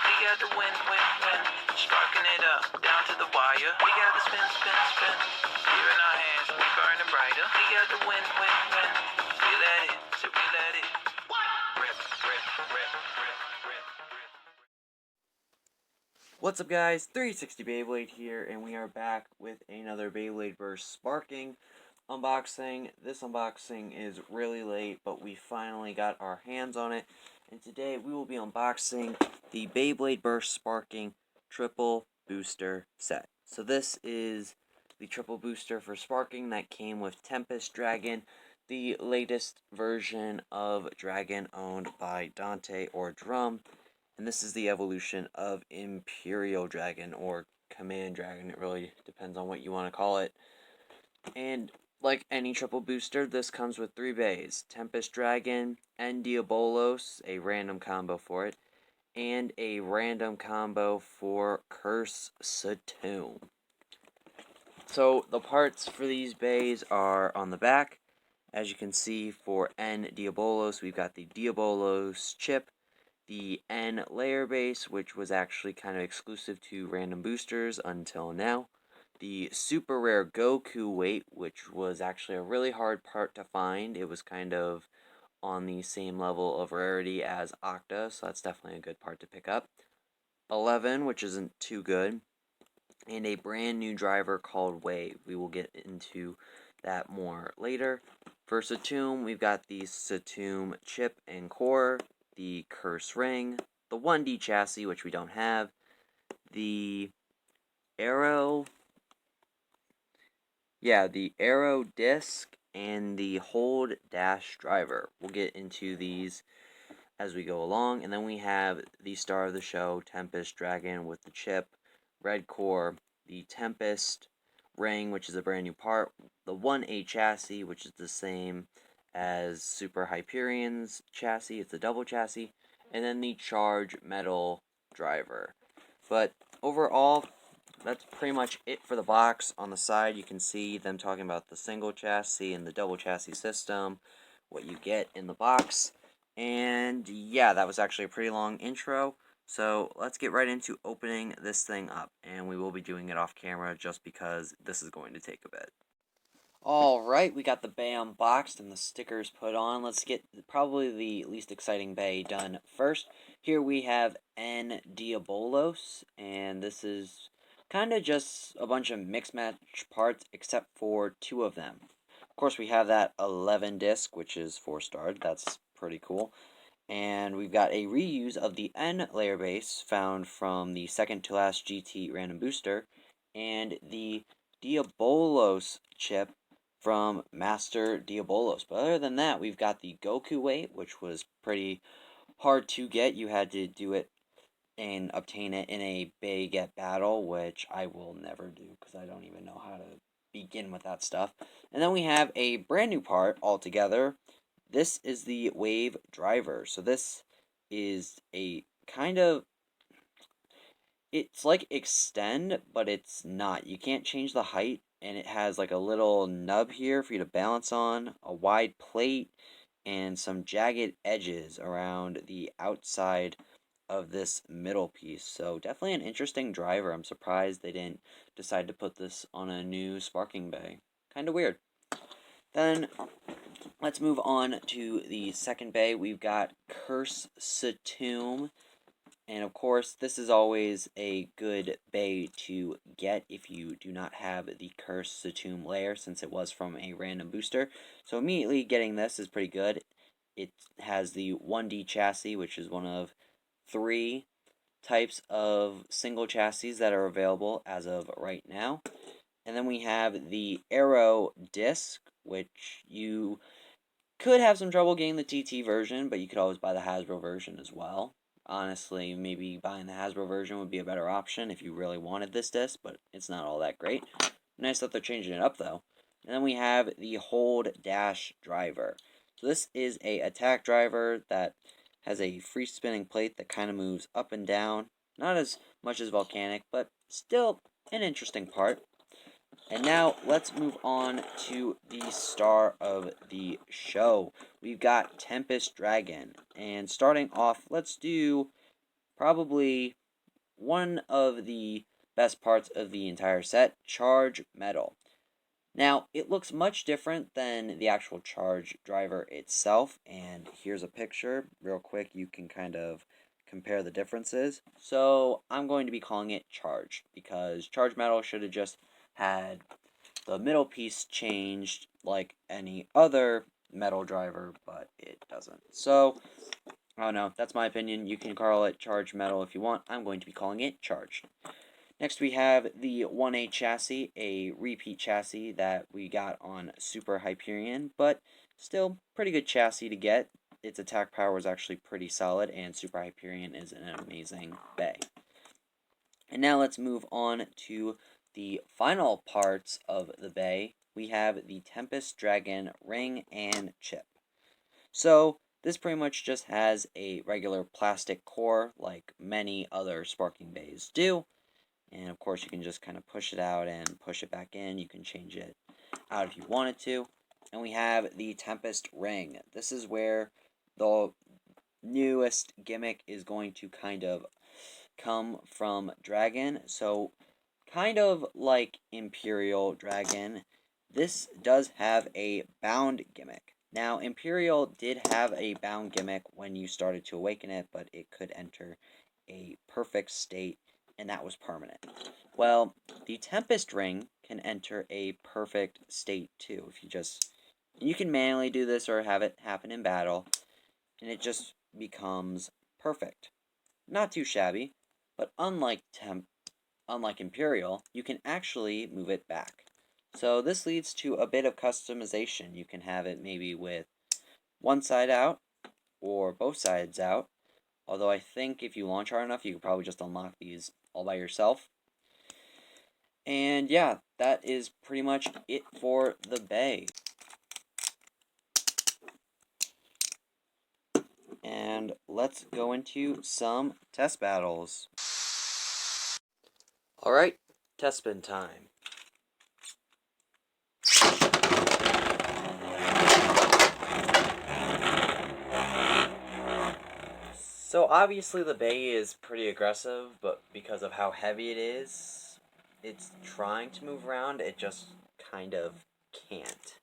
We got the win, win, win. Sparking it up, down to the wire. We got the spin, spin, spin. Here in our hands, we burning brighter. We got the win, win, win. We let it, so we let it. Rip, rip, rip, rip, rip. What's up, guys? 360 Beyblade here, and we are back with another Beyblade Burst Sparking unboxing. This unboxing is really late, but we finally got our hands on it, and today we will be unboxing the Beyblade Burst Sparking Triple Booster Set. So this is the triple booster for Sparking that came with Tempest Dragon, the latest version of Dragon owned by Dante or Drum. And this is the evolution of Imperial Dragon or Command Dragon. It really depends on what you want to call it. And like any triple booster, this comes with 3 bays. Tempest Dragon and Diabolos, a random combo for it. And a random combo for Curse Satomb. So the parts for these bays are on the back. As you can see, for N Diabolos, we've got the Diabolos chip, the N layer base, which was actually kind of exclusive to random boosters until now, the super rare Goku weight, which was actually a really hard part to find. It was kind of on the same level of rarity as Octa, so that's definitely a good part to pick up. 11, which isn't too good, and a brand new driver called Wave. We will get into that more later. For Satomb, we've got the Satomb chip and core, the Curse Ring, the 1D chassis, which we don't have, the Arrow disc, and the Hold Dash driver. We'll get into these as we go along. And then we have the star of the show, Tempest Dragon with the chip, red core, the Tempest Ring, which is a brand new part, the 1A chassis, which is the same as Super Hyperion's chassis. It's a double chassis, and then the Charge Metal driver. But overall, that's pretty much it for the box. On the side, you can see them talking about the single chassis and the double chassis system, what you get in the box. And yeah, that was actually a pretty long intro. So let's get right into opening this thing up, and we will be doing it off camera just because this is going to take a bit. Alright, we got the bay unboxed and the stickers put on. Let's get probably the least exciting bay done first. Here we have N Diabolos, and this is kind of just a bunch of mixed match parts except for 2 of them. Of course, we have that 11 disc, which is 4-starred. That's pretty cool. And we've got a reuse of the N layer base found from the second to last GT random booster, and the Diabolos chip from Master Diabolos. But other than that, we've got the Goku weight, which was pretty hard to get. You had to do it and obtain it in a Bay Get battle, which I will never do because I don't even know how to begin with that stuff. And then we have a brand new part altogether. This is the Wave driver. So this is a kind of, it's like Extend, but it's not. You can't change the height, and it has like a little nub here for you to balance on, a wide plate, and some jagged edges around the outside of this middle piece. So definitely an interesting driver. I'm surprised they didn't decide to put this on a new Sparking Bay. Kind of weird. Then let's move on to the second bay. We've got Curse Satomb. And of course, this is always a good bay to get if you do not have the Curse Satomb layer, since it was from a random booster. So immediately getting this is pretty good. It has the 1D chassis, which is one of 3 types of single chassis that are available as of right now. And then we have the Arrow disc, which you could have some trouble getting the TT version, but you could always buy the Hasbro version as well. Honestly, maybe buying the Hasbro version would be a better option if you really wanted this disc, but it's not all that great. Nice that they're changing it up, though. And then we have the Hold Dash driver. So this is a attack driver that has a free spinning plate that kind of moves up and down. Not as much as Volcanic, but still an interesting part. And now let's move on to the star of the show. We've got Tempest Dragon. And starting off, let's do probably one of the best parts of the entire set, Charge Metal. Now, it looks much different than the actual Charge driver itself, and here's a picture. Real quick, you can kind of compare the differences. So, I'm going to be calling it Charge, because Charge Metal should have just had the middle piece changed like any other metal driver, but it doesn't. So, I don't know, that's my opinion. You can call it Charge Metal if you want. I'm going to be calling it Charge. Next we have the 1A chassis, a repeat chassis that we got on Super Hyperion, but still pretty good chassis to get. Its attack power is actually pretty solid, and Super Hyperion is an amazing bay. And now let's move on to the final parts of the bay. We have the Tempest Dragon ring and chip. So this pretty much just has a regular plastic core like many other sparking bays do. And of course you can just kind of push it out and push it back in. You can change it out if you wanted to. And we have the Tempest ring. This is where the newest gimmick is going to kind of come from Dragon. So kind of like Imperial Dragon, this does have a bound gimmick. Now, Imperial did have a bound gimmick when you started to awaken it, but it could enter a perfect state, and that was permanent. Well, the Tempest Ring can enter a perfect state too. If you can manually do this or have it happen in battle, and it just becomes perfect. Not too shabby, but unlike Imperial, you can actually move it back. So this leads to a bit of customization. You can have it maybe with one side out or both sides out. Although I think if you launch hard enough, you could probably just unlock these all by yourself. And yeah, that is pretty much it for the bay. And let's go into some test battles. Alright, test spin time. So obviously the bay is pretty aggressive, but because of how heavy it is, it's trying to move around, it just kind of can't.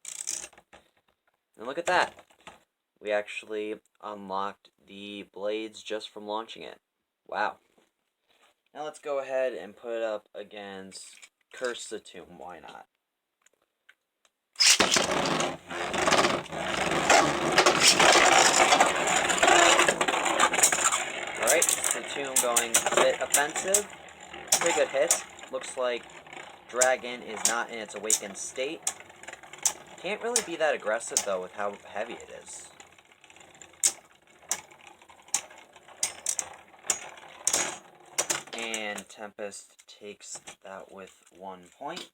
And look at that! We actually unlocked the blades just from launching it. Wow. Now let's go ahead and put it up against Curse the Tomb, why not? Alright, the Tomb going a bit offensive. Pretty good hits. Looks like Dragon is not in its awakened state. Can't really be that aggressive though with how heavy it is. And Tempest takes that with 1 point.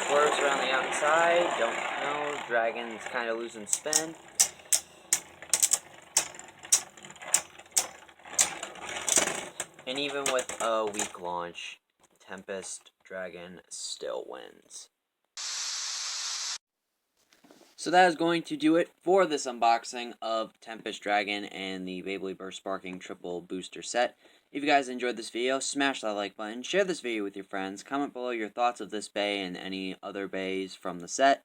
Swerves around the outside, don't know, Dragon's kind of losing spin. And even with a weak launch, Tempest Dragon still wins. So that is going to do it for this unboxing of Tempest Dragon and the Beyblade Burst Sparking Triple Booster Set. If you guys enjoyed this video, smash that like button, share this video with your friends, comment below your thoughts of this bay and any other bays from the set.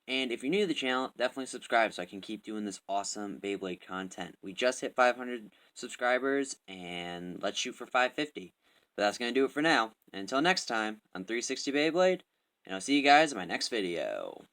And if you're new to the channel, definitely subscribe so I can keep doing this awesome Beyblade content. We just hit 500 subscribers, and let's shoot for 550. But that's going to do it for now. And until next time, I'm 360 Beyblade, and I'll see you guys in my next video.